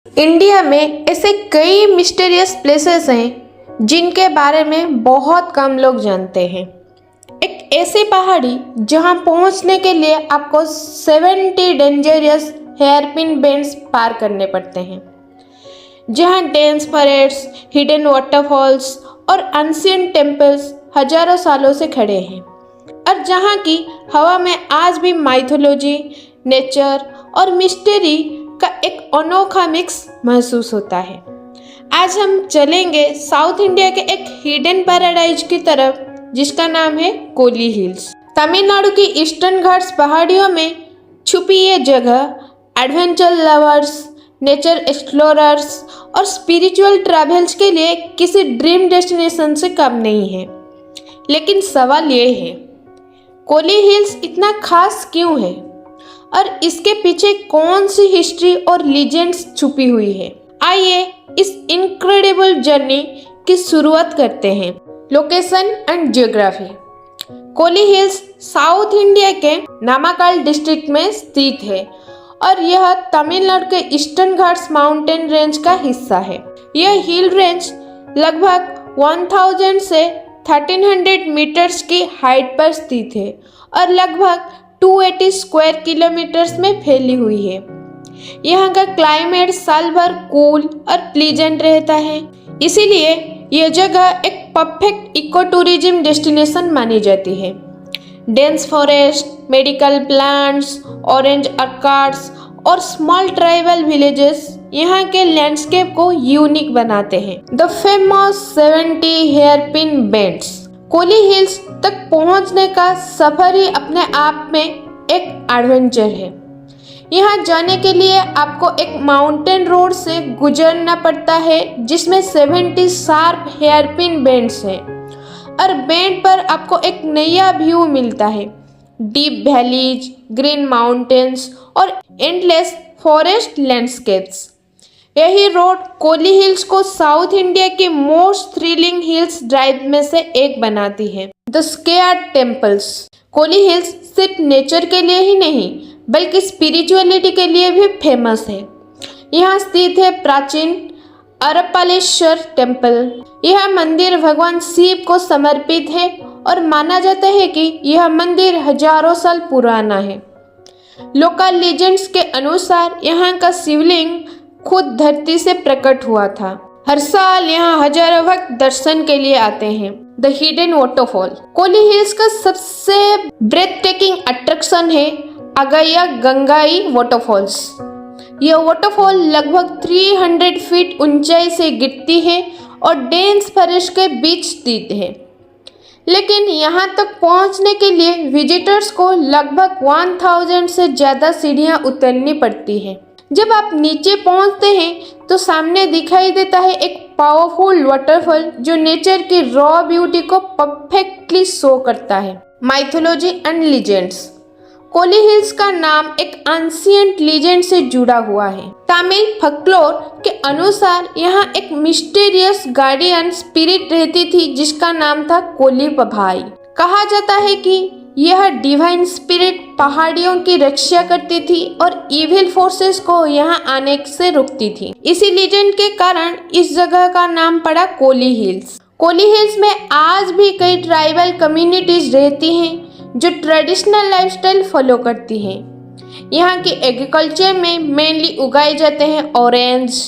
India में ऐसे कई मिस्टीरियस प्लेसेस हैं जिनके बारे में बहुत कम लोग जानते हैं। एक ऐसी पहाड़ी जहां पहुंचने के लिए आपको 70 डेंजरस हेयरपिन बेंड्स पार करने पड़ते हैं, जहां डेंस फॉरेस्ट, हिडन वाटरफॉल्स और एंशिएंट टेम्पल्स हजारों सालों से खड़े हैं, और जहां की हवा में आज भी माइथोलॉजी, नेचर और मिस्ट्री का एक अनोखा मिक्स महसूस होता है। आज हम चलेंगे साउथ इंडिया के एक हिडन पैराडाइज की तरफ जिसका नाम है कोली हिल्स। तमिलनाडु की ईस्टर्न घाट्स पहाड़ियों में छुपी ये जगह एडवेंचर लवर्स, नेचर एक्सप्लोरर्स और स्पिरिचुअल ट्रैवल्स के लिए किसी ड्रीम डेस्टिनेशन से कम नहीं है। लेकिन सवाल ये है, कोली हिल्स इतना खास क्यों है और इसके पीछे कौन सी हिस्ट्री और लीजेंड्स छुपी हुई है? आइए इस इनक्रेडिबल जर्नी की शुरुआत करते हैं। Location and geography. Kolli hills south India के नामाकल डिस्ट्रिक्ट में स्थित है और यह तमिलनाडु के ईस्टर्न घाट्स माउंटेन रेंज का हिस्सा है। यह हिल रेंज लगभग 1000 से 1300 मीटर्स की हाइट पर स्थित है और लगभग 280 स्क्वायर किलोमीटर्स में फैली हुई है। यहाँ का क्लाइमेट साल भर कूल और प्लीजेंट रहता है, इसीलिए यह जगह एक परफेक्ट इको टूरिज्म डेस्टिनेशन मानी जाती है। Dense forest, medical plants, orange ऑर्चार्ड्स और स्मॉल ट्राइबल विलेजेस यहाँ के लैंडस्केप को यूनिक बनाते हैं। The famous 70 hairpin bends. Kolli hills तक पहुंचने का सफर ही अपने आप में एक एडवेंचर है। यहाँ जाने के लिए आपको एक माउंटेन रोड से गुजरना पड़ता है जिसमें 70 शार्प हेयरपिन बेंड्स हैं और बेंड पर आपको एक नया व्यू मिलता है। डीप वैलीज, ग्रीन माउंटेन्स और एंडलेस फॉरेस्ट लैंडस्केप्स। यही रोड कोली हिल्स को साउथ इंडिया के मोस्ट थ्रिलिंग हिल्स ड्राइव में से एक बनाती है। The scared temples. Kolli hills सिर्फ नेचर के लिए ही नहीं बल्कि स्पिरिचुअलिटी के लिए भी फेमस है। यहाँ स्थित है प्राचीन अरप्पालेश्वर टेम्पल। यह मंदिर भगवान शिव को समर्पित है और माना जाता है कि यह मंदिर हजारों साल पुराना है। लोकल लीजेंड्स के अनुसार यहाँ का शिवलिंग खुद धरती से प्रकट हुआ था। हर साल यहाँ हजारों भक्त दर्शन के लिए आते हैं। The hidden waterfall. Kolli hills का सबसे ब्रेथ टेकिंग अट्रैक्शन है अगैया गंगाई वाटरफॉल्स। यह वाटरफॉल लगभग 300 फीट ऊंचाई से गिरती है और डेंस फॉरेस्ट के बीच स्थित है। लेकिन यहाँ तक पहुँचने के लिए विजिटर्स को लगभग 1000 से ज़्यादा सीढ़ियाँ उतरनी पड़ती हैं। जब आप नीचे पहुँचते हैं तो सामने दिखाई देता है एक पावरफुल वाटरफॉल जो नेचर की रॉ ब्यूटी को परफेक्टली शो करता है। Mythology and legends. Kolli hills का नाम एक एंशिएंट लीजेंड से जुड़ा हुआ है। तमिल फॉकलोर के अनुसार यहाँ एक मिस्टीरियस गार्डियन स्पिरिट रहती थी जिसका नाम था कोली पभाई। कहा जाता है कि यह डिवाइन स्पिरिट पहाड़ियों की रक्षा करती थी और इविल फोर्सेस को यहाँ आने से रोकती थी। इसी लीजेंड के कारण इस जगह का नाम पड़ा कोली हिल्स। कोली हिल्स में आज भी कई ट्राइबल कम्युनिटीज रहती हैं जो ट्रेडिशनल लाइफस्टाइल फॉलो करती हैं। यहाँ की एग्रीकल्चर में मेनली उगाए जाते हैं orange,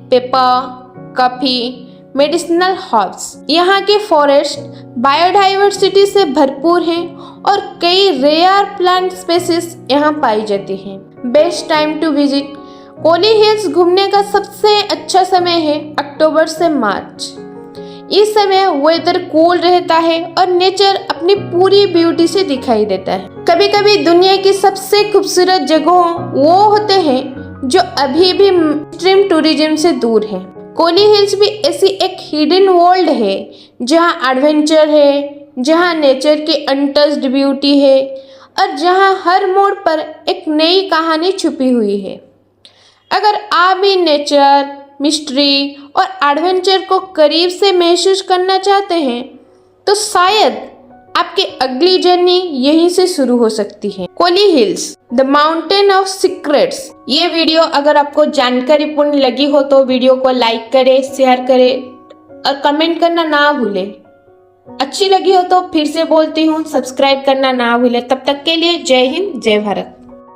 paper, coffee, medicinal herbs. यहाँ के फॉरेस्ट बायोडाइवर्सिटी से भरपूर हैं और कई रेयर प्लांट स्पेसीज यहाँ पाई जाती हैं। Best time to visit. Kolli hills घूमने का सबसे अच्छा समय है अक्टूबर से मार्च। इस समय वेदर कूल रहता है और नेचर अपनी पूरी ब्यूटी से दिखाई देता है। कभी कभी दुनिया की सबसे खूबसूरत जगहों वो होते हैं जो अभी भी स्ट्रीम टूरिज्म से दूर है। कोली हिल्स भी ऐसी एक हिडन वर्ल्ड है जहाँ एडवेंचर है, जहाँ नेचर की अनटच्ड ब्यूटी है और जहाँ हर मोड़ पर एक नई कहानी छुपी हुई है। अगर आप भी नेचर, मिस्ट्री और एडवेंचर को करीब से महसूस करना चाहते हैं तो शायद आपकी अगली जर्नी यहीं से शुरू हो सकती है। Kolli hills, the mountain of secrets. ये वीडियो अगर आपको जानकारीपूर्ण लगी हो तो वीडियो को लाइक करें, शेयर करें और कमेंट करना ना भूलें। अच्छी लगी हो तो फिर से बोलती हूँ, सब्सक्राइब करना ना भूलें। तब तक के लिए जय हिंद, जय भारत।